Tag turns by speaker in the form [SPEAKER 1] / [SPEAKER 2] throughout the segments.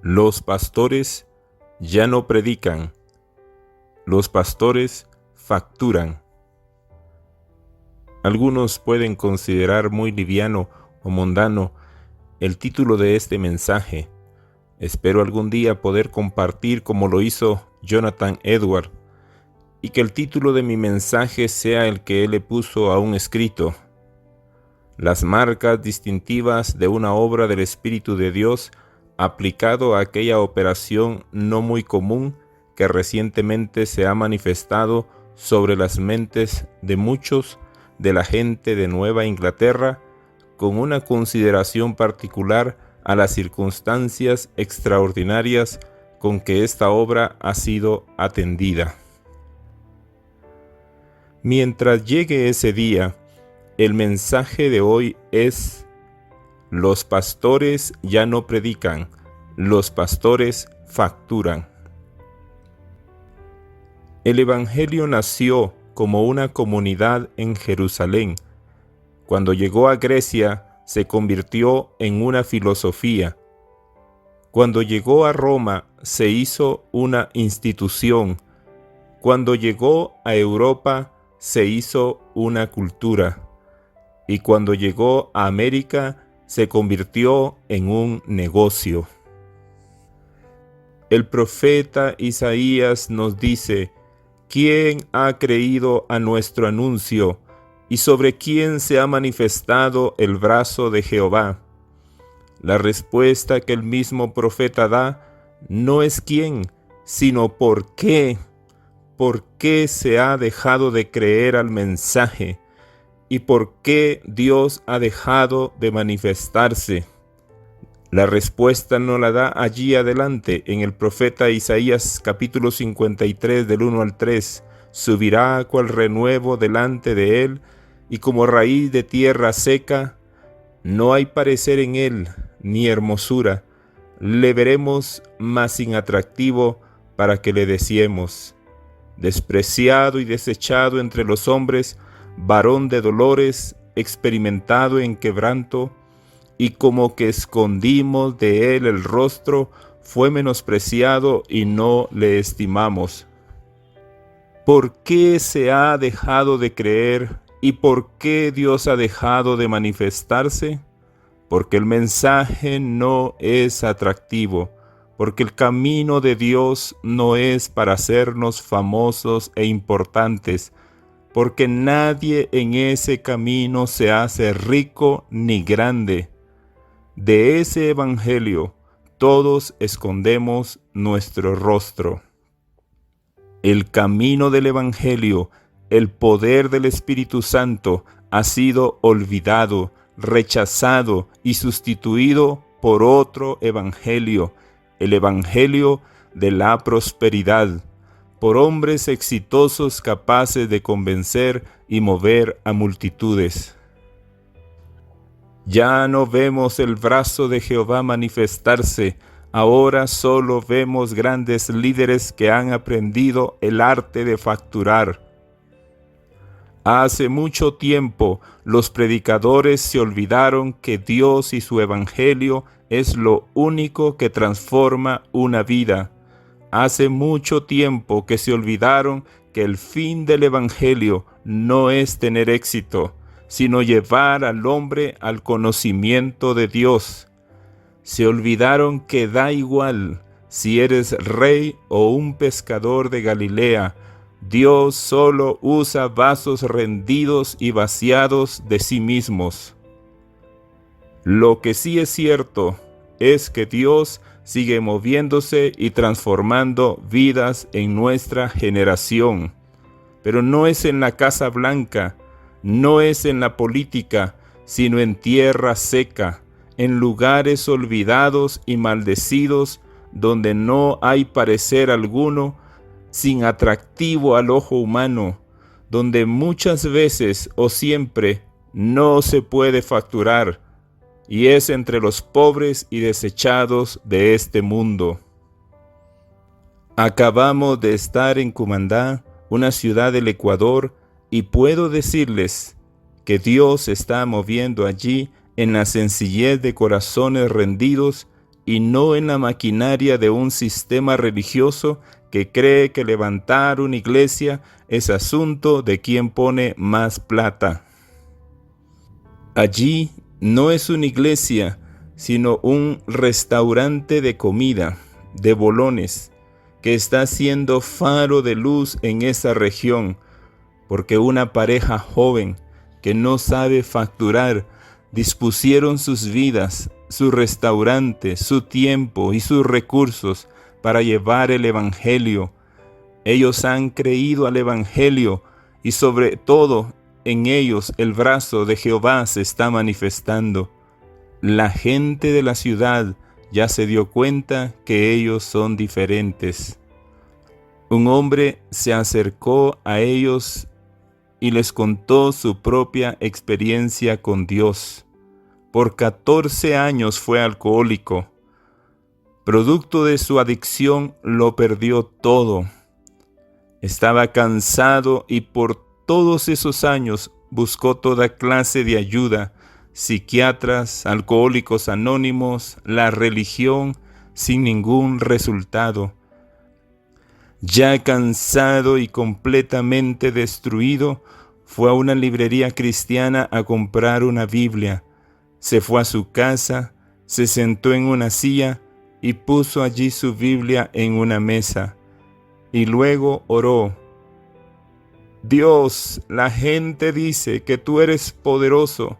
[SPEAKER 1] Los pastores ya no predican, los pastores facturan. Algunos pueden considerar muy liviano o mundano el título de este mensaje. Espero algún día poder compartir como lo hizo Jonathan Edwards, y que el título de mi mensaje sea el que él le puso a un escrito: las marcas distintivas de una obra del Espíritu de Dios aplicado a aquella operación no muy común que recientemente se ha manifestado sobre las mentes de muchos de la gente de Nueva Inglaterra, con una consideración particular a las circunstancias extraordinarias con que esta obra ha sido atendida. Mientras llegue ese día, el mensaje de hoy es: los pastores ya no predican, los pastores facturan. El Evangelio nació como una comunidad en Jerusalén. Cuando llegó a Grecia, se convirtió en una filosofía. Cuando llegó a Roma, se hizo una institución. Cuando llegó a Europa, se hizo una cultura. Y cuando llegó a América, se convirtió en un negocio. El profeta Isaías nos dice: ¿quién ha creído a nuestro anuncio? ¿Y sobre quién se ha manifestado el brazo de Jehová? La respuesta que el mismo profeta da no es quién, sino por qué. ¿Por qué se ha dejado de creer al mensaje? ¿Y por qué Dios ha dejado de manifestarse? La respuesta nos la da allí adelante en el profeta Isaías capítulo 53 del 1 al 3. Subirá cual renuevo delante de él, y como raíz de tierra seca, no hay parecer en él, ni hermosura. Le veremos, mas sin atractivo, para que le deseemos. Despreciado y desechado entre los hombres, varón de dolores, experimentado en quebranto, y como que escondimos de él el rostro, fue menospreciado y no le estimamos. ¿Por qué se ha dejado de creer y por qué Dios ha dejado de manifestarse? Porque el mensaje no es atractivo, porque el camino de Dios no es para hacernos famosos e importantes, porque nadie en ese camino se hace rico ni grande. De ese evangelio todos escondemos nuestro rostro. El camino del evangelio, el poder del Espíritu Santo, ha sido olvidado, rechazado y sustituido por otro evangelio, el evangelio de la prosperidad, por hombres exitosos capaces de convencer y mover a multitudes. Ya no vemos el brazo de Jehová manifestarse, ahora solo vemos grandes líderes que han aprendido el arte de facturar. Hace mucho tiempo los predicadores se olvidaron que Dios y su evangelio es lo único que transforma una vida. Hace mucho tiempo que se olvidaron que el fin del evangelio no es tener éxito, sino llevar al hombre al conocimiento de Dios. Se olvidaron que da igual si eres rey o un pescador de Galilea, Dios solo usa vasos rendidos y vaciados de sí mismos. Lo que sí es cierto es que Dios sigue moviéndose y transformando vidas en nuestra generación, pero no es en la Casa Blanca, no es en la política, sino en tierra seca, en lugares olvidados y maldecidos, donde no hay parecer alguno, sin atractivo al ojo humano, donde muchas veces o siempre no se puede facturar, y es entre los pobres y desechados de este mundo. Acabamos de estar en Cumandá, una ciudad del Ecuador, y puedo decirles que Dios está moviendo allí en la sencillez de corazones rendidos y no en la maquinaria de un sistema religioso que cree que levantar una iglesia es asunto de quien pone más plata. Allí no es una iglesia, sino un restaurante de comida, de bolones, que está siendo faro de luz en esa región, porque una pareja joven que no sabe facturar dispusieron sus vidas, su restaurante, su tiempo y sus recursos para llevar el Evangelio. Ellos han creído al Evangelio y sobre todo en ellos el brazo de Jehová se está manifestando. La gente de la ciudad ya se dio cuenta que ellos son diferentes. Un hombre se acercó a ellos y les contó su propia experiencia con Dios. Por 14 años fue alcohólico. Producto de su adicción lo perdió todo. Estaba cansado y por todos esos años buscó toda clase de ayuda, psiquiatras, alcohólicos anónimos, la religión, sin ningún resultado. Ya cansado y completamente destruido, fue a una librería cristiana a comprar una Biblia. Se fue a su casa, se sentó en una silla y puso allí su Biblia en una mesa. Y luego oró: Dios, la gente dice que tú eres poderoso.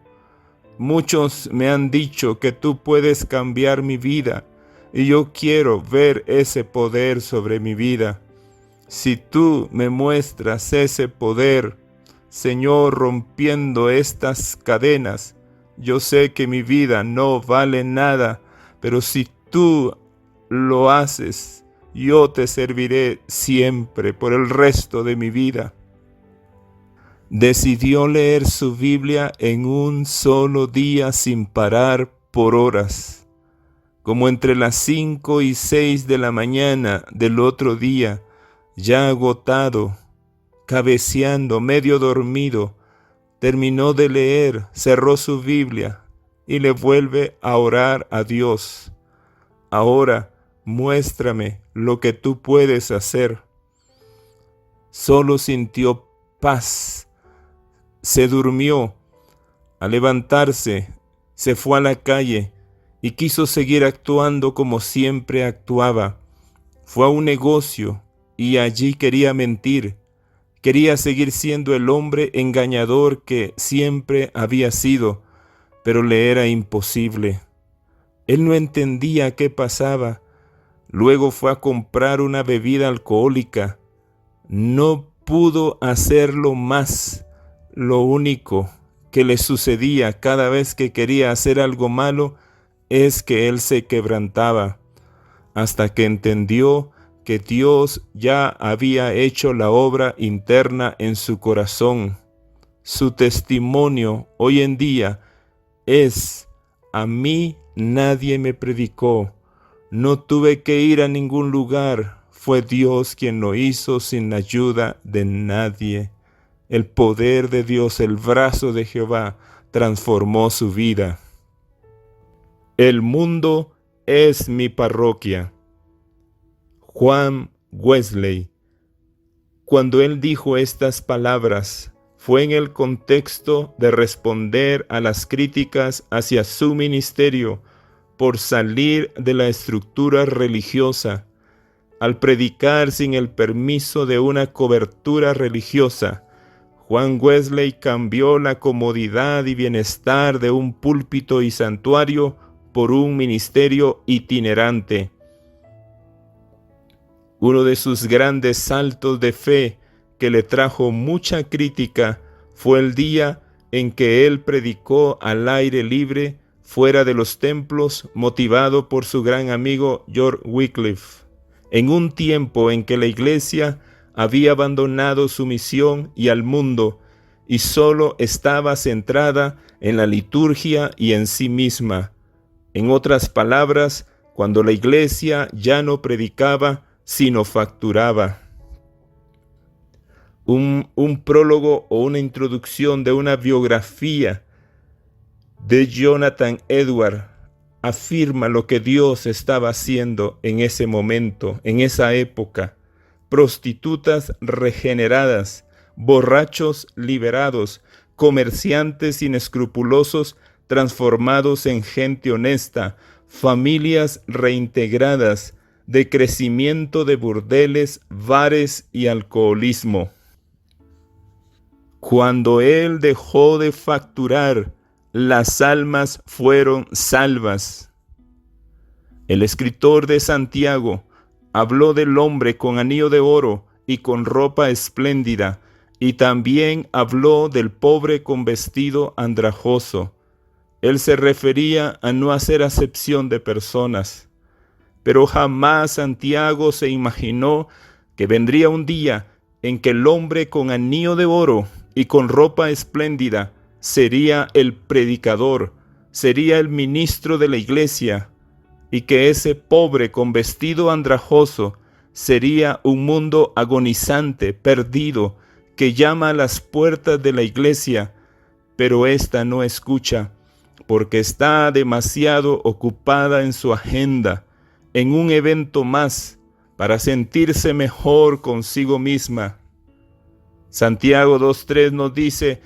[SPEAKER 1] Muchos me han dicho que tú puedes cambiar mi vida y yo quiero ver ese poder sobre mi vida. Si tú me muestras ese poder, Señor, rompiendo estas cadenas, yo sé que mi vida no vale nada, pero si tú lo haces, yo te serviré siempre por el resto de mi vida. Decidió leer su Biblia en un solo día sin parar por horas. Como entre las 5 y 6 de la mañana del otro día, ya agotado, cabeceando, medio dormido, terminó de leer, cerró su Biblia y le vuelve a orar a Dios. Ahora, muéstrame lo que tú puedes hacer. Solo sintió paz. Se durmió. Al levantarse, se fue a la calle y quiso seguir actuando como siempre actuaba. Fue a un negocio y allí quería mentir. Quería seguir siendo el hombre engañador que siempre había sido, pero le era imposible. Él no entendía qué pasaba. Luego fue a comprar una bebida alcohólica. No pudo hacerlo más. Lo único que le sucedía cada vez que quería hacer algo malo es que él se quebrantaba, hasta que entendió que Dios ya había hecho la obra interna en su corazón. Su testimonio hoy en día es: a mí nadie me predicó, no tuve que ir a ningún lugar, fue Dios quien lo hizo sin la ayuda de nadie. El poder de Dios, el brazo de Jehová, transformó su vida. El mundo es mi parroquia. Juan Wesley. Cuando él dijo estas palabras, fue en el contexto de responder a las críticas hacia su ministerio por salir de la estructura religiosa. Al predicar sin el permiso de una cobertura religiosa, Juan Wesley cambió la comodidad y bienestar de un púlpito y santuario por un ministerio itinerante. Uno de sus grandes saltos de fe que le trajo mucha crítica fue el día en que él predicó al aire libre fuera de los templos, motivado por su gran amigo George Wycliffe, en un tiempo en que la iglesia había abandonado su misión y al mundo, y solo estaba centrada en la liturgia y en sí misma. En otras palabras, cuando la iglesia ya no predicaba, sino facturaba. Un prólogo o una introducción de una biografía de Jonathan Edwards afirma lo que Dios estaba haciendo en ese momento, en esa época. Prostitutas regeneradas, borrachos liberados, comerciantes inescrupulosos transformados en gente honesta, familias reintegradas, decrecimiento de burdeles, bares y alcoholismo. Cuando él dejó de facturar, las almas fueron salvas. El escritor de Santiago habló del hombre con anillo de oro y con ropa espléndida, y también habló del pobre con vestido andrajoso. Él se refería a no hacer acepción de personas, pero jamás Santiago se imaginó que vendría un día en que el hombre con anillo de oro y con ropa espléndida sería el predicador, sería el ministro de la iglesia, y que ese pobre con vestido andrajoso sería un mundo agonizante, perdido, que llama a las puertas de la iglesia, pero ésta no escucha, porque está demasiado ocupada en su agenda, en un evento más, para sentirse mejor consigo misma. Santiago 2:3 nos dice: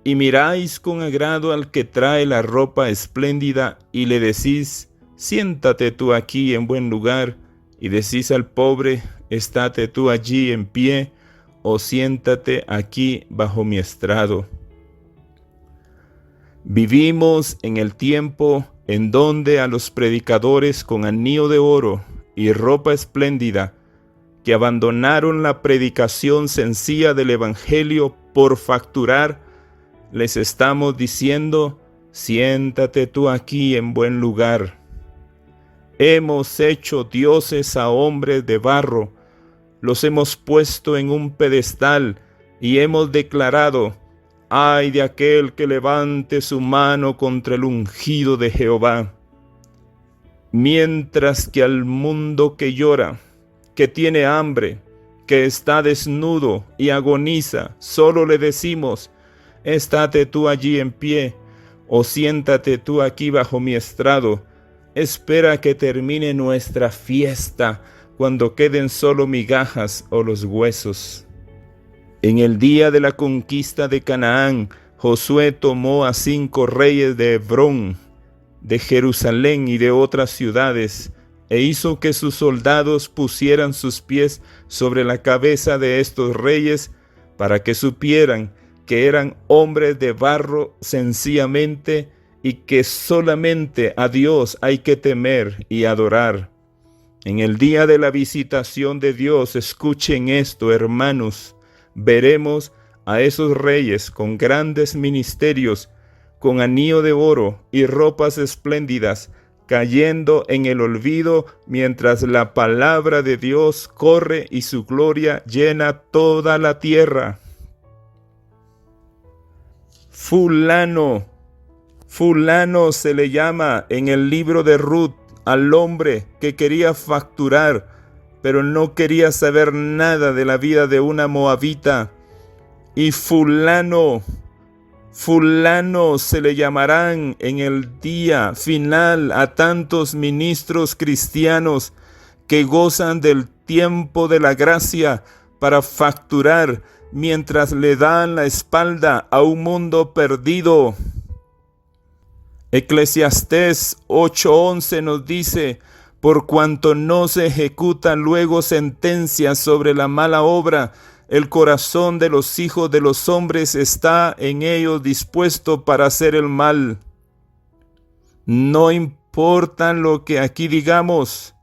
[SPEAKER 1] y miráis con agrado al que trae la ropa espléndida, y le decís: siéntate tú aquí en buen lugar, y decís al pobre: estate tú allí en pie, o siéntate aquí bajo mi estrado. Vivimos en el tiempo en donde a los predicadores con anillo de oro y ropa espléndida, que abandonaron la predicación sencilla del evangelio por facturar, les estamos diciendo: siéntate tú aquí en buen lugar. Hemos hecho dioses a hombres de barro, los hemos puesto en un pedestal y hemos declarado: ay de aquel que levante su mano contra el ungido de Jehová. Mientras que al mundo que llora, que tiene hambre, que está desnudo y agoniza, solo le decimos: estate tú allí en pie, o siéntate tú aquí bajo mi estrado. Espera que termine nuestra fiesta, cuando queden solo migajas o los huesos. En el día de la conquista de Canaán, Josué tomó a 5 reyes de Hebrón, de Jerusalén y de otras ciudades, e hizo que sus soldados pusieran sus pies sobre la cabeza de estos reyes, para que supieran que eran hombres de barro sencillamente, y que solamente a Dios hay que temer y adorar. En el día de la visitación de Dios, escuchen esto, hermanos, veremos a esos reyes con grandes ministerios, con anillo de oro y ropas espléndidas, cayendo en el olvido mientras la palabra de Dios corre y su gloria llena toda la tierra. Fulano se le llama en el libro de Ruth al hombre que quería facturar, pero no quería saber nada de la vida de una moabita. Y fulano se le llamarán en el día final a tantos ministros cristianos que gozan del tiempo de la gracia para facturar mientras le dan la espalda a un mundo perdido. Eclesiastés 8:11 nos dice: por cuanto no se ejecutan luego sentencias sobre la mala obra, el corazón de los hijos de los hombres está en ellos dispuesto para hacer el mal. No importa lo que aquí digamos,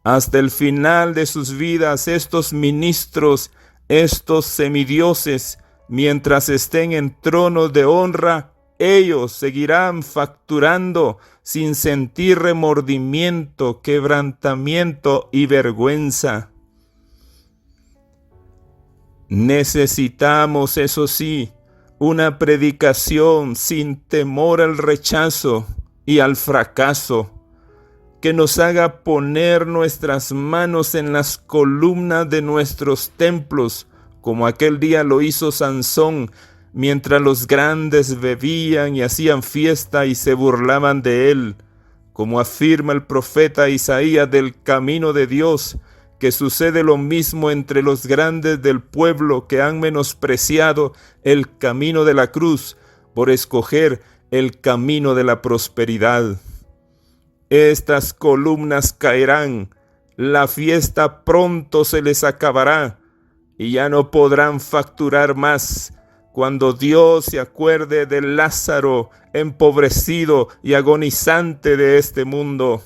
[SPEAKER 1] hasta el final de sus vidas estos ministros, estos semidioses, mientras estén en tronos de honra, ellos seguirán facturando sin sentir remordimiento, quebrantamiento y vergüenza. Necesitamos, eso sí, una predicación sin temor al rechazo y al fracaso, que nos haga poner nuestras manos en las columnas de nuestros templos, como aquel día lo hizo Sansón, mientras los grandes bebían y hacían fiesta y se burlaban de él, como afirma el profeta Isaías del camino de Dios, que sucede lo mismo entre los grandes del pueblo que han menospreciado el camino de la cruz por escoger el camino de la prosperidad. Estas columnas caerán, la fiesta pronto se les acabará y ya no podrán facturar más cuando Dios se acuerde de Lázaro empobrecido y agonizante de este mundo.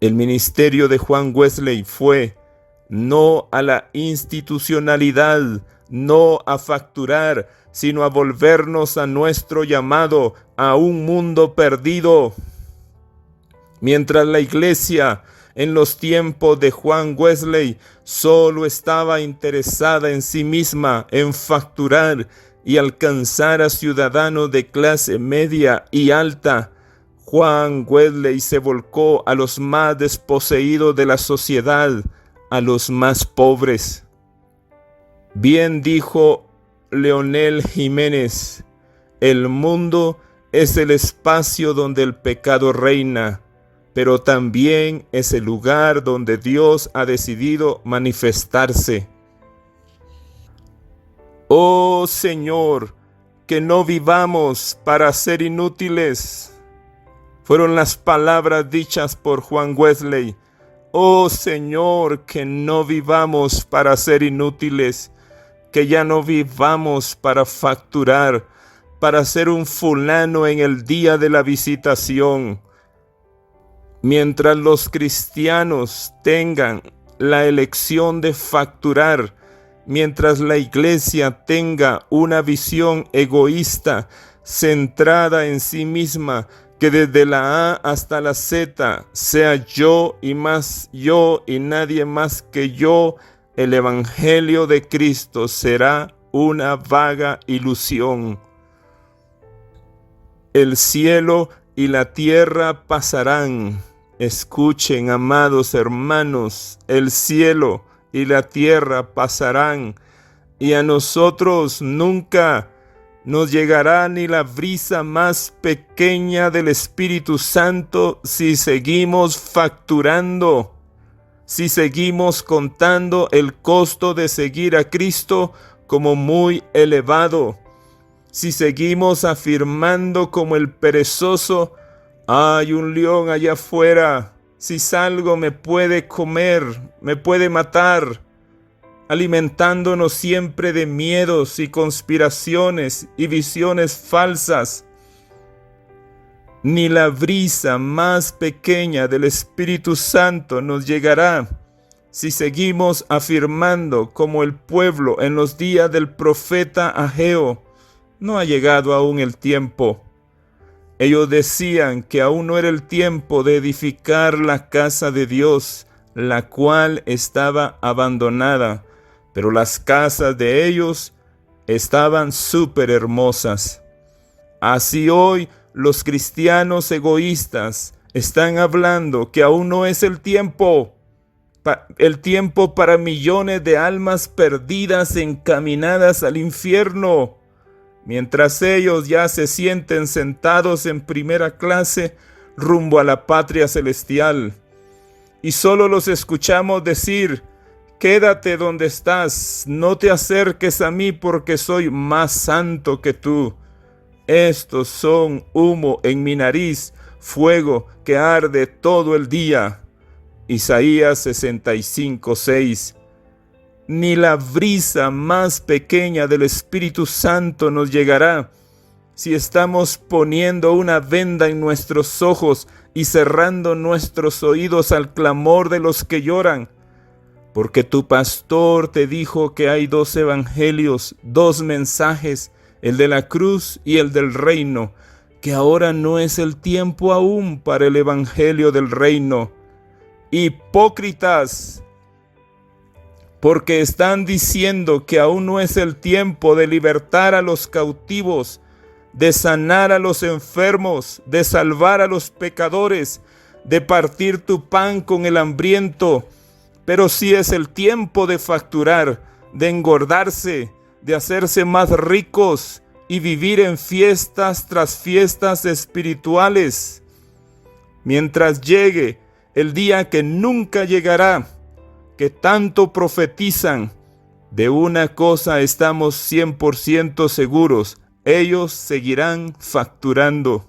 [SPEAKER 1] El ministerio de Juan Wesley fue no a la institucionalidad, no a facturar, sino a volvernos a nuestro llamado, a un mundo perdido. Mientras la iglesia en los tiempos de Juan Wesley solo estaba interesada en sí misma, en facturar y alcanzar a ciudadanos de clase media y alta, Juan Wesley se volcó a los más desposeídos de la sociedad, a los más pobres. Bien dijo Leonel Jiménez, el mundo es el espacio donde el pecado reina, pero también es el lugar donde Dios ha decidido manifestarse. Oh Señor, que no vivamos para ser inútiles. Fueron las palabras dichas por Juan Wesley. Oh Señor, que no vivamos para ser inútiles, que ya no vivamos para facturar, para ser un fulano en el día de la visitación. Mientras los cristianos tengan la elección de facturar, mientras la iglesia tenga una visión egoísta, centrada en sí misma, que desde la A hasta la Z sea yo y más yo y nadie más que yo, el evangelio de Cristo será una vaga ilusión. El cielo y la tierra pasarán. Escuchen, amados hermanos, el cielo y la tierra pasarán, y a nosotros nunca nos llegará ni la brisa más pequeña del Espíritu Santo si seguimos facturando, si seguimos contando el costo de seguir a Cristo como muy elevado, si seguimos afirmando como el perezoso: hay un león allá afuera, si salgo me puede comer, me puede matar, alimentándonos siempre de miedos y conspiraciones y visiones falsas. Ni la brisa más pequeña del Espíritu Santo nos llegará si seguimos afirmando como el pueblo en los días del profeta Ageo: no ha llegado aún el tiempo. Ellos decían que aún no era el tiempo de edificar la casa de Dios, la cual estaba abandonada, pero las casas de ellos estaban súper hermosas. Así hoy los cristianos egoístas están hablando que aún no es el tiempo para millones de almas perdidas encaminadas al infierno, mientras ellos ya se sienten sentados en primera clase rumbo a la patria celestial. Y solo los escuchamos decir: quédate donde estás, no te acerques a mí porque soy más santo que tú. Estos son humo en mi nariz, fuego que arde todo el día. Isaías 65:6. Ni la brisa más pequeña del Espíritu Santo nos llegará si estamos poniendo una venda en nuestros ojos y cerrando nuestros oídos al clamor de los que lloran. Porque tu pastor te dijo que hay 2 evangelios, 2 mensajes, el de la cruz y el del reino, que ahora no es el tiempo aún para el evangelio del reino. Hipócritas, porque están diciendo que aún no es el tiempo de libertar a los cautivos, de sanar a los enfermos, de salvar a los pecadores, de partir tu pan con el hambriento, pero sí es el tiempo de facturar, de engordarse, de hacerse más ricos y vivir en fiestas tras fiestas espirituales. mientras llegue el día que nunca llegará, que tanto profetizan. De una cosa estamos 100% seguros: ellos seguirán facturando.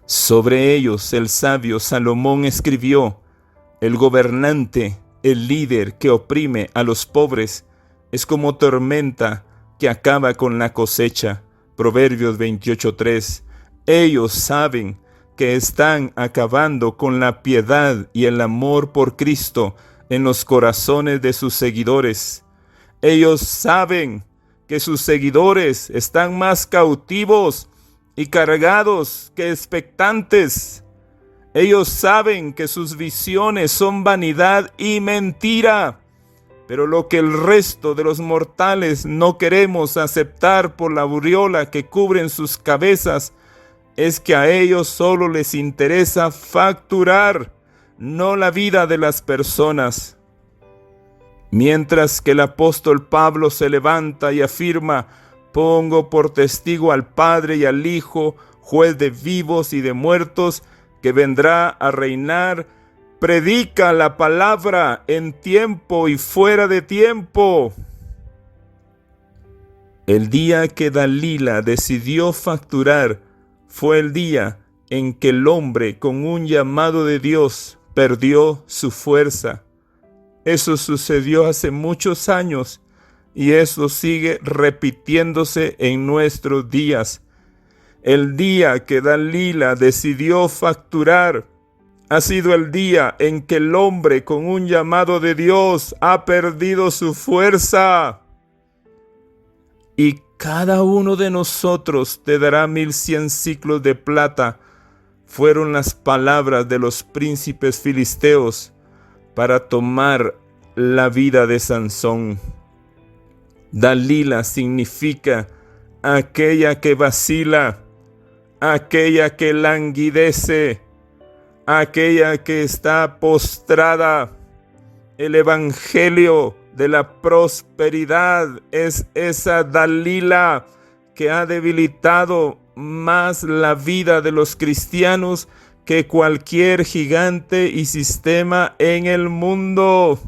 [SPEAKER 1] Sobre ellos el sabio Salomón escribió: el gobernante, el líder que oprime a los pobres, es como tormenta que acaba con la cosecha. Proverbios 28:3. Ellos saben que están acabando con la piedad y el amor por Cristo en los corazones de sus seguidores. Ellos saben que sus seguidores están más cautivos y cargados que expectantes. Ellos saben que sus visiones son vanidad y mentira, pero lo que el resto de los mortales no queremos aceptar por la aureola que cubren sus cabezas es que a ellos solo les interesa facturar, no la vida de las personas. Mientras que el apóstol Pablo se levanta y afirma: pongo por testigo al Padre y al Hijo, juez de vivos y de muertos, que vendrá a reinar, predica la palabra en tiempo y fuera de tiempo. El día que Dalila decidió facturar fue el día en que el hombre, con un llamado de Dios, perdió su fuerza. Eso sucedió hace muchos años y eso sigue repitiéndose en nuestros días. El día que Dalila decidió facturar ha sido el día en que el hombre, con un llamado de Dios, ha perdido su fuerza. Y cada uno de nosotros te dará 1100 siclos de plata, fueron las palabras de los príncipes filisteos para tomar la vida de Sansón. Dalila significa aquella que vacila, aquella que languidece, aquella que está postrada. El evangelio de la prosperidad es esa Dalila que ha debilitado más la vida de los cristianos que cualquier gigante y sistema en el mundo.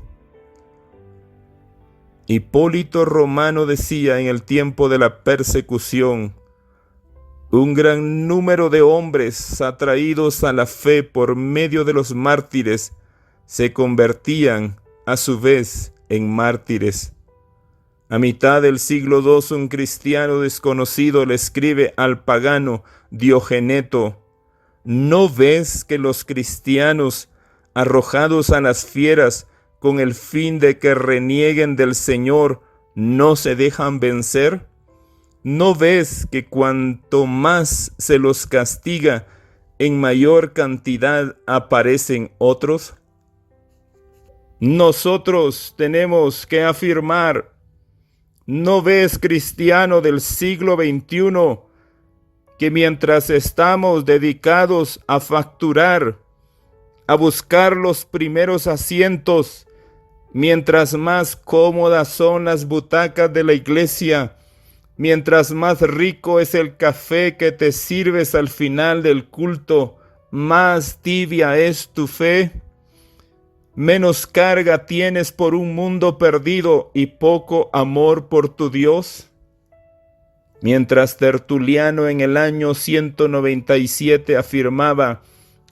[SPEAKER 1] Hipólito Romano decía en el tiempo de la persecución: un gran número de hombres atraídos a la fe por medio de los mártires se convertían a su vez en mártires. A mitad del siglo II, un cristiano desconocido le escribe al pagano Diogeneto: ¿no ves que los cristianos, arrojados a las fieras con el fin de que renieguen del Señor, no se dejan vencer? ¿No ves que cuanto más se los castiga, en mayor cantidad aparecen otros? Nosotros tenemos que afirmar: ¿no ves, cristiano del siglo XXI, que mientras estamos dedicados a facturar, a buscar los primeros asientos, mientras más cómodas son las butacas de la iglesia, mientras más rico es el café que te sirves al final del culto, más tibia es tu fe? ¿Menos carga tienes por un mundo perdido y poco amor por tu Dios? Mientras Tertuliano en el año 197 afirmaba: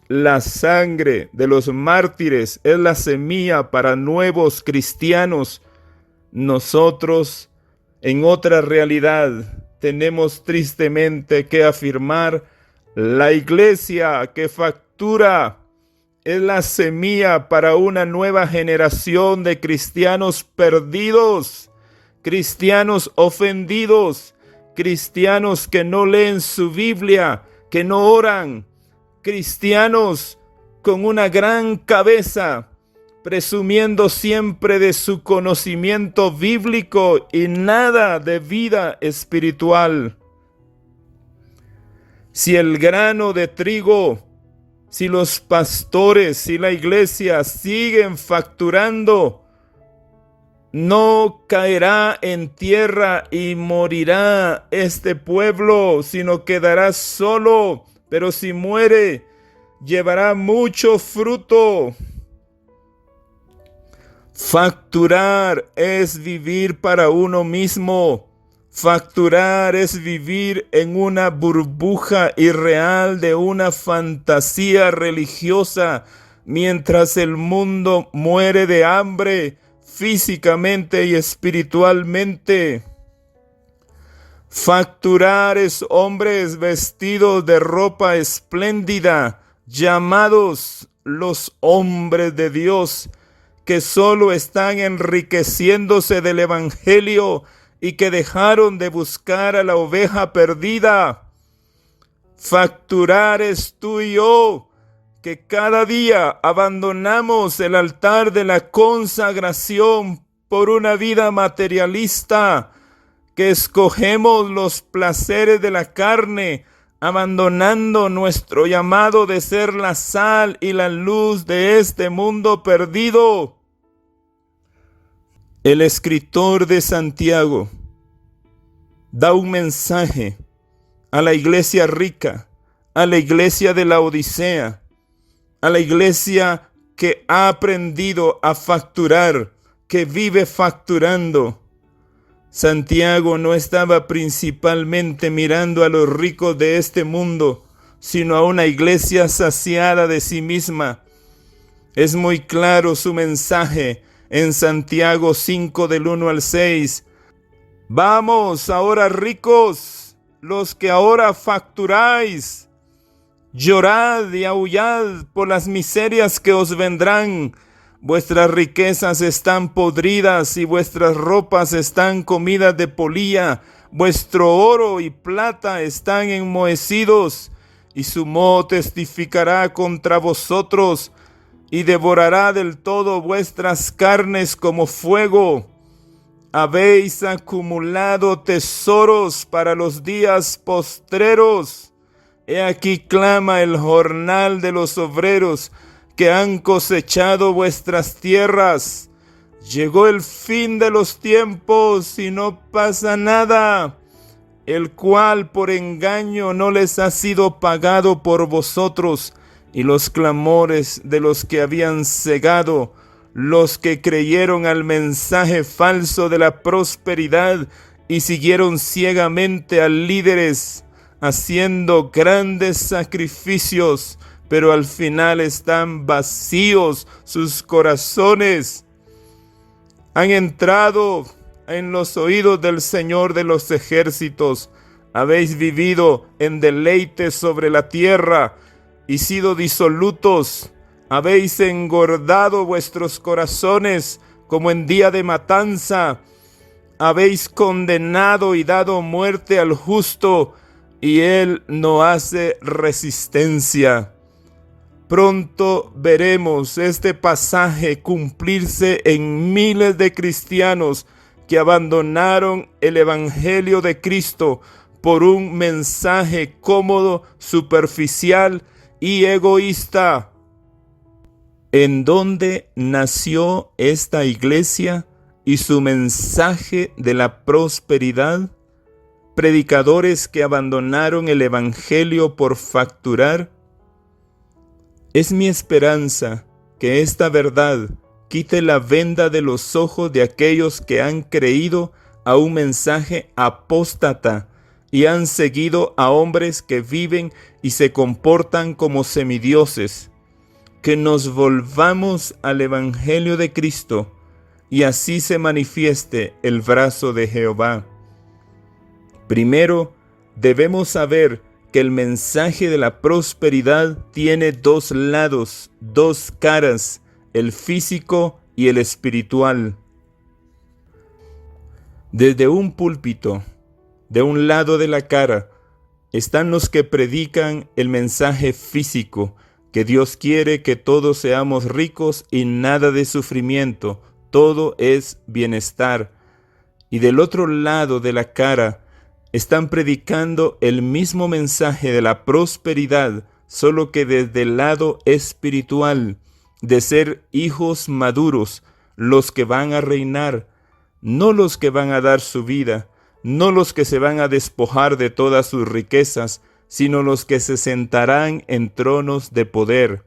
[SPEAKER 1] la sangre de los mártires es la semilla para nuevos cristianos, nosotros, en otra realidad, tenemos tristemente que afirmar: la iglesia que factura es la semilla para una nueva generación de cristianos perdidos, cristianos ofendidos, cristianos que no leen su Biblia, que no oran, cristianos con una gran cabeza, presumiendo siempre de su conocimiento bíblico y nada de vida espiritual. Si el grano de trigo, si los pastores y la iglesia siguen facturando, no caerá en tierra y morirá este pueblo, sino quedará solo, pero si muere, llevará mucho fruto. Facturar es vivir para uno mismo. Facturar es vivir en una burbuja irreal de una fantasía religiosa, mientras el mundo muere de hambre físicamente y espiritualmente. Facturar es hombres vestidos de ropa espléndida, llamados los hombres de Dios, que solo están enriqueciéndose del Evangelio y que dejaron de buscar a la oveja perdida. Facturar es tú y yo, que cada día abandonamos el altar de la consagración por una vida materialista, que escogemos los placeres de la carne, abandonando nuestro llamado de ser la sal y la luz de este mundo perdido. El escritor de Santiago da un mensaje a la iglesia rica, a la iglesia de la Odisea, a la iglesia que ha aprendido a facturar, que vive facturando. Santiago no estaba principalmente mirando a los ricos de este mundo, sino a una iglesia saciada de sí misma. Es muy claro su mensaje en Santiago 5 del 1 al 6. Vamos ahora ricos, los que ahora facturáis, llorad y aullad por las miserias que os vendrán. Vuestras riquezas están podridas y vuestras ropas están comidas de polilla. Vuestro oro y plata están enmohecidos, y su moho testificará contra vosotros y devorará del todo vuestras carnes como fuego. Habéis acumulado tesoros para los días postreros. He aquí clama el jornal de los obreros que han cosechado vuestras tierras. Llegó el fin de los tiempos y no pasa nada, el cual por engaño no les ha sido pagado por vosotros, y los clamores de los que habían cegado, los que creyeron al mensaje falso de la prosperidad y siguieron ciegamente a líderes, haciendo grandes sacrificios, pero al final están vacíos sus corazones. Han entrado en los oídos del Señor de los ejércitos. Habéis vivido en deleites sobre la tierra y sido disolutos. Habéis engordado vuestros corazones como en día de matanza. Habéis condenado y dado muerte al justo, y él no hace resistencia. Pronto veremos este pasaje cumplirse en miles de cristianos que abandonaron el Evangelio de Cristo por un mensaje cómodo, superficial y egoísta. ¿En dónde nació esta iglesia y su mensaje de la prosperidad? Predicadores que abandonaron el Evangelio por facturar. Es mi esperanza que esta verdad quite la venda de los ojos de aquellos que han creído a un mensaje apóstata y han seguido a hombres que viven y se comportan como semidioses. Que nos volvamos al Evangelio de Cristo y así se manifieste el brazo de Jehová. Primero, debemos saber que el mensaje de la prosperidad tiene dos lados, dos caras, el físico y el espiritual. Desde un púlpito, de un lado de la cara, están los que predican el mensaje físico, que Dios quiere que todos seamos ricos y nada de sufrimiento, todo es bienestar. Y del otro lado de la cara, están predicando el mismo mensaje de la prosperidad, solo que desde el lado espiritual, de ser hijos maduros, los que van a reinar, no los que van a dar su vida, no los que se van a despojar de todas sus riquezas, sino los que se sentarán en tronos de poder.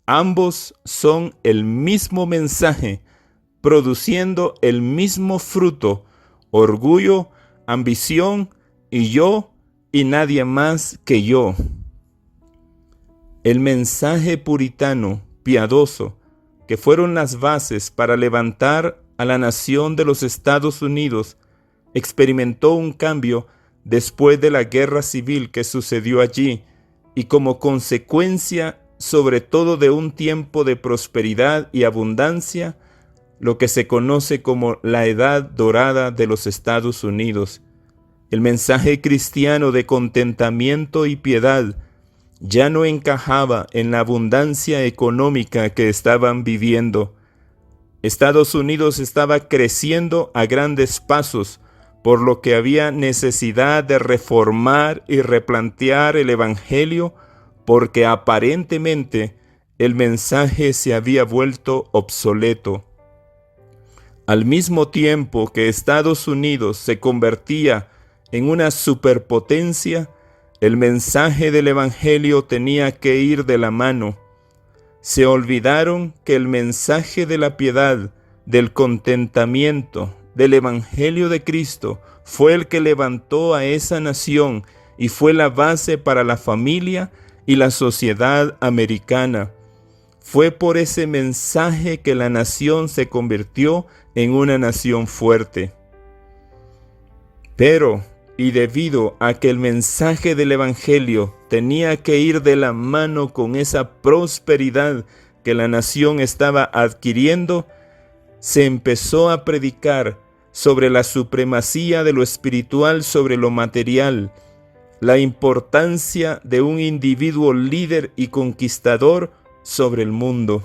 [SPEAKER 1] Ambos son el mismo mensaje, produciendo el mismo fruto: orgullo, ambición y yo y nadie más que yo. El mensaje puritano, piadoso, que fueron las bases para levantar a la nación de los Estados Unidos, experimentó un cambio después de la guerra civil que sucedió allí y como consecuencia, sobre todo, de un tiempo de prosperidad y abundancia, lo que se conoce como la Edad Dorada de los Estados Unidos. El mensaje cristiano de contentamiento y piedad ya no encajaba en la abundancia económica que estaban viviendo. Estados Unidos estaba creciendo a grandes pasos, por lo que había necesidad de reformar y replantear el Evangelio, porque aparentemente el mensaje se había vuelto obsoleto. Al mismo tiempo que Estados Unidos se convertía en una superpotencia, el mensaje del Evangelio tenía que ir de la mano. Se olvidaron que el mensaje de la piedad, del contentamiento, del Evangelio de Cristo fue el que levantó a esa nación y fue la base para la familia y la sociedad americana. Fue por ese mensaje que la nación se convirtió en una nación fuerte. Pero, y debido a que el mensaje del Evangelio tenía que ir de la mano con esa prosperidad que la nación estaba adquiriendo, se empezó a predicar sobre la supremacía de lo espiritual sobre lo material, la importancia de un individuo líder y conquistador sobre el mundo.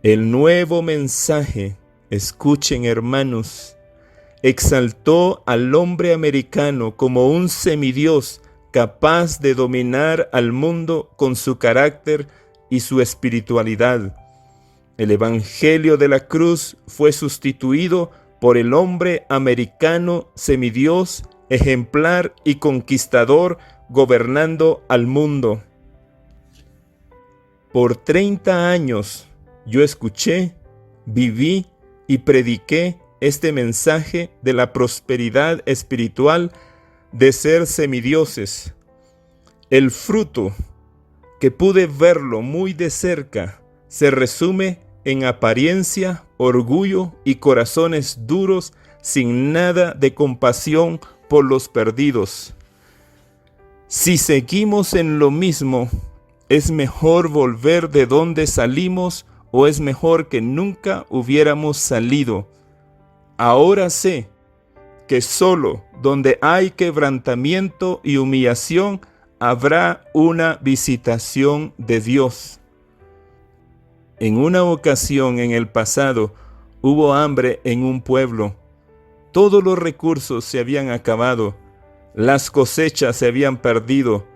[SPEAKER 1] El nuevo mensaje, escuchen hermanos, exaltó al hombre americano como un semidios capaz de dominar al mundo con su carácter y su espiritualidad. El Evangelio de la cruz fue sustituido por el hombre americano semidios, ejemplar y conquistador, gobernando al mundo. Por 30 años yo escuché, viví y prediqué este mensaje de la prosperidad espiritual, de ser semidioses. El fruto, que pude verlo muy de cerca, se resume en apariencia, orgullo y corazones duros, sin nada de compasión por los perdidos. Si seguimos en lo mismo, ¿es mejor volver de donde salimos o es mejor que nunca hubiéramos salido? Ahora sé que solo donde hay quebrantamiento y humillación habrá una visitación de Dios. En una ocasión en el pasado hubo hambre en un pueblo. Todos los recursos se habían acabado. Las cosechas se habían perdido.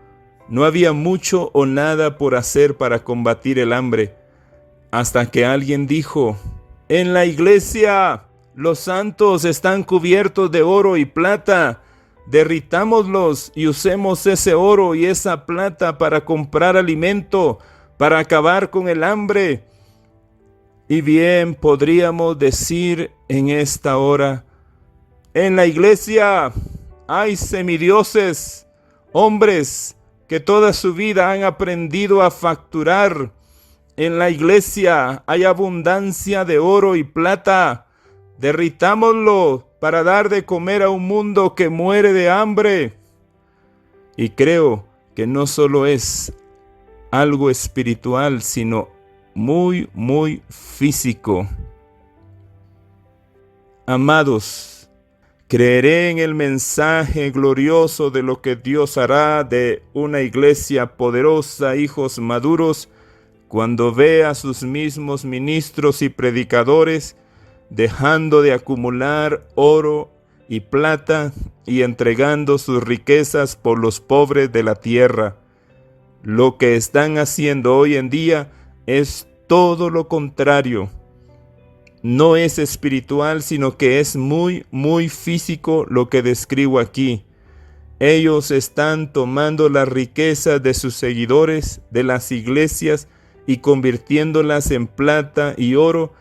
[SPEAKER 1] No había mucho o nada por hacer para combatir el hambre. Hasta que alguien dijo: «En la iglesia los santos están cubiertos de oro y plata. Derritámoslos y usemos ese oro y esa plata para comprar alimento, para acabar con el hambre». Y bien podríamos decir en esta hora: en la iglesia hay semidioses, hombres que toda su vida han aprendido a facturar. En la iglesia hay abundancia de oro y plata. Derritámoslo para dar de comer a un mundo que muere de hambre. Y creo que no solo es algo espiritual, sino muy físico. Amados, creeré en el mensaje glorioso de lo que Dios hará de una iglesia poderosa, hijos maduros, cuando vea a sus mismos ministros y predicadores dejando de acumular oro y plata y entregando sus riquezas por los pobres de la tierra. Lo que están haciendo hoy en día es todo lo contrario. No es espiritual, sino que es muy físico lo que describo aquí. Ellos están tomando las riquezas de sus seguidores, de las iglesias, y convirtiéndolas en plata y oro,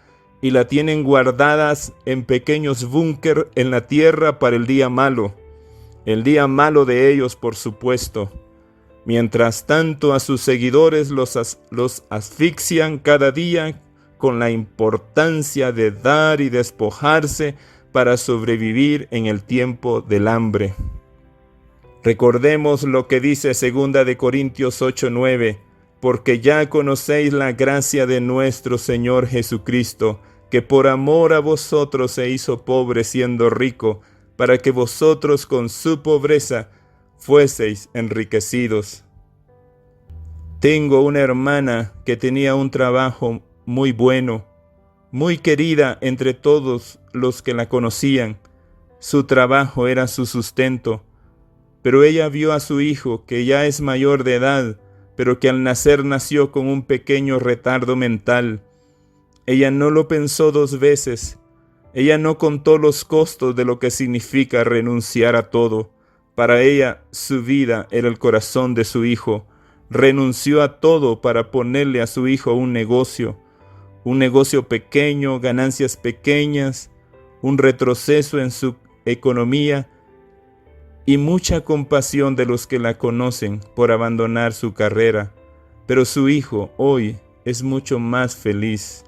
[SPEAKER 1] y la tienen guardadas en pequeños búnker en la tierra para el día malo de ellos, por supuesto. Mientras tanto, a sus seguidores los asfixian cada día con la importancia de dar y despojarse para sobrevivir en el tiempo del hambre. Recordemos lo que dice 2 de Corintios 8:9, porque ya conocéis la gracia de nuestro Señor Jesucristo, que por amor a vosotros se hizo pobre siendo rico, para que vosotros con su pobreza fueseis enriquecidos. Tengo una hermana que tenía un trabajo muy bueno, muy querida entre todos los que la conocían. Su trabajo era su sustento, pero ella vio a su hijo, que ya es mayor de edad, pero que al nacer nació con un pequeño retardo mental. Ella no lo pensó 2 veces. Ella no contó los costos de lo que significa renunciar a todo. Para ella, su vida era el corazón de su hijo. Renunció a todo para ponerle a su hijo un negocio pequeño, ganancias pequeñas, un retroceso en su economía y mucha compasión de los que la conocen por abandonar su carrera. Pero su hijo hoy es mucho más feliz.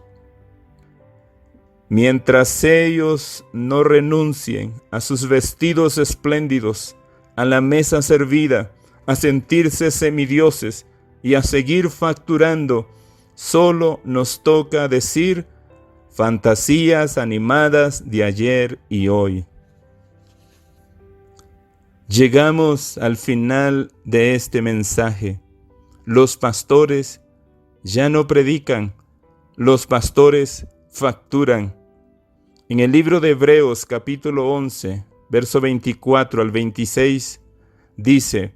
[SPEAKER 1] Mientras ellos no renuncien a sus vestidos espléndidos, a la mesa servida, a sentirse semidioses y a seguir facturando, solo nos toca decir fantasías animadas de ayer y hoy. Llegamos al final de este mensaje. Los pastores ya no predican, los pastores facturan. En el libro de Hebreos capítulo 11, verso 24 al 26, dice: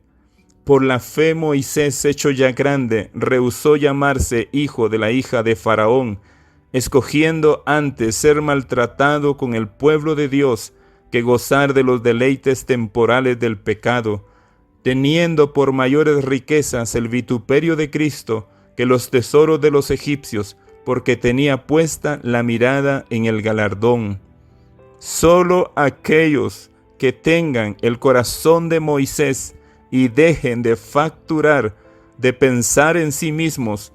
[SPEAKER 1] por la fe Moisés, hecho ya grande, rehusó llamarse hijo de la hija de Faraón, escogiendo antes ser maltratado con el pueblo de Dios que gozar de los deleites temporales del pecado, teniendo por mayores riquezas el vituperio de Cristo que los tesoros de los egipcios, porque tenía puesta la mirada en el galardón. Solo aquellos que tengan el corazón de Moisés y dejen de facturar, de pensar en sí mismos,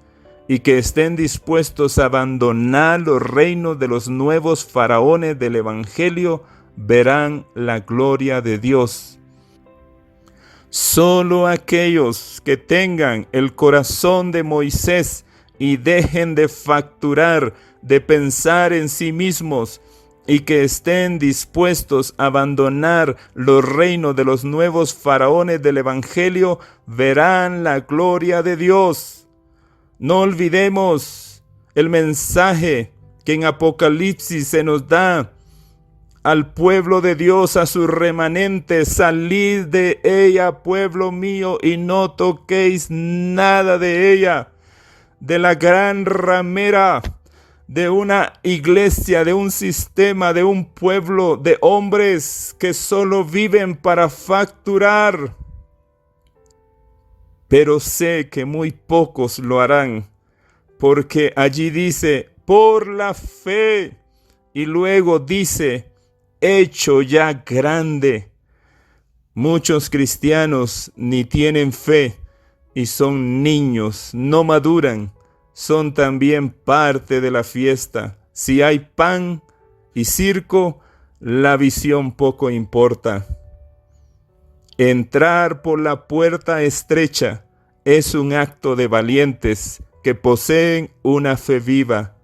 [SPEAKER 1] y que estén dispuestos a abandonar los reinos de los nuevos faraones del Evangelio, verán la gloria de Dios. Solo aquellos que tengan el corazón de Moisés y dejen de facturar, de pensar en sí mismos, y que estén dispuestos a abandonar los reinos de los nuevos faraones del Evangelio, verán la gloria de Dios. No olvidemos el mensaje que en Apocalipsis se nos da al pueblo de Dios, a su remanente: salid de ella, pueblo mío, y no toquéis nada de ella. De la gran ramera, de una iglesia, de un sistema, de un pueblo de hombres que solo viven para facturar. Pero sé que muy pocos lo harán, porque allí dice, por la fe, y luego dice, hecho ya grande. Muchos cristianos ni tienen fe y son niños, no maduran. Son también parte de la fiesta. Si hay pan y circo, la visión poco importa. Entrar por la puerta estrecha es un acto de valientes que poseen una fe viva.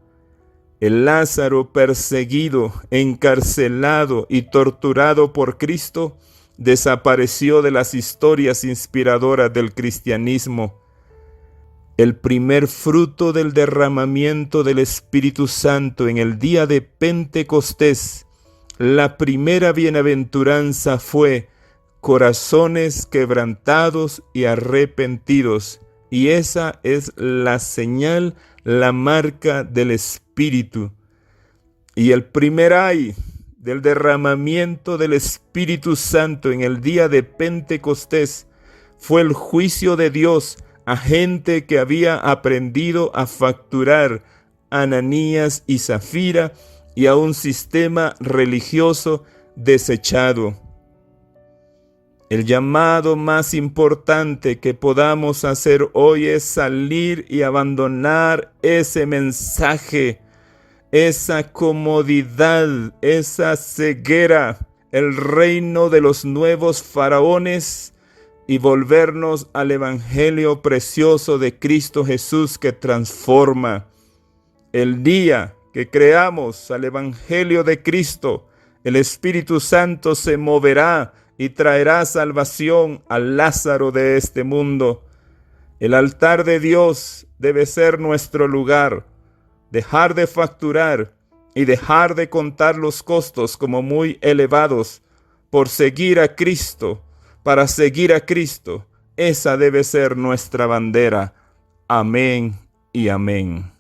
[SPEAKER 1] El Lázaro, perseguido, encarcelado y torturado por Cristo, desapareció de las historias inspiradoras del cristianismo. El primer fruto del derramamiento del Espíritu Santo en el día de Pentecostés, la primera bienaventuranza fue corazones quebrantados y arrepentidos, y esa es la señal, la marca del Espíritu. Y el primer ay del derramamiento del Espíritu Santo en el día de Pentecostés fue el juicio de Dios a gente que había aprendido a facturar Ananías y Zafira y a un sistema religioso desechado. El llamado más importante que podamos hacer hoy es salir y abandonar ese mensaje, esa comodidad, esa ceguera, el reino de los nuevos faraones y volvernos al evangelio precioso de Cristo Jesús que transforma. El día que creamos al evangelio de Cristo, el Espíritu Santo se moverá y traerá salvación al Lázaro de este mundo. El altar de Dios debe ser nuestro lugar. Dejar de facturar y dejar de contar los costos como muy elevados por seguir a Cristo, para seguir a Cristo. Esa debe ser nuestra bandera. Amén y amén.